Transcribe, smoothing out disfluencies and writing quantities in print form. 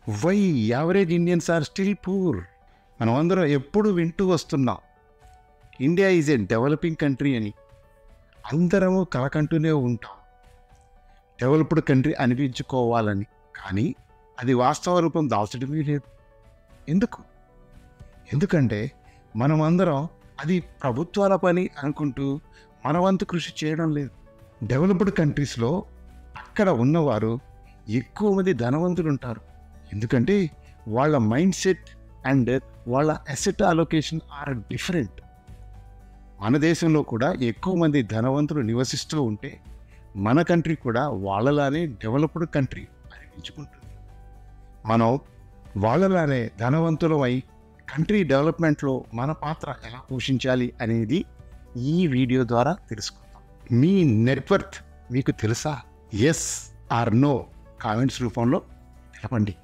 Why average Indians are still poor? మనం అందరం ఎప్పుడు వింటూ వస్తున్నాం India is a developing country అని. అందరము కలకంటూనే ఉంటాం డెవలప్డ్ కంట్రీ అనిపించుకోవాలని. కానీ అది వాస్తవ రూపం దాల్చడమే లేదు. ఎందుకంటే మనమందరం అది ప్రభుత్వాల పని అనుకుంటూ మన వంతు కృషి చేయడం లేదు. డెవలప్డ్ కంట్రీస్లో అక్కడ ఉన్నవారు ఎక్కువ మంది ధనవంతులు ఉంటారు. ఎందుకంటే వాళ్ళ మైండ్ సెట్ అండ్ వాళ్ళ అసెట్ అలొకేషన్ ఆర్ డిఫరెంట్. మన దేశంలో కూడా ఎక్కువ మంది ధనవంతులు నివసిస్తూ ఉంటే మన కంట్రీ కూడా వాళ్ళలానే డెవలప్డ్ కంట్రీ అనిపించుకుంటుంది. మనం వాళ్ళలానే ధనవంతులమై కంట్రీ డెవలప్మెంట్లో మన పాత్ర ఎలా పోషించాలి అనేది ఈ వీడియో ద్వారా తెలుసుకుందాం. మీ నెట్వర్త్ మీకు తెలుసా? ఎస్ ఆర్ నో కామెంట్స్ రూపంలో తెలపండి.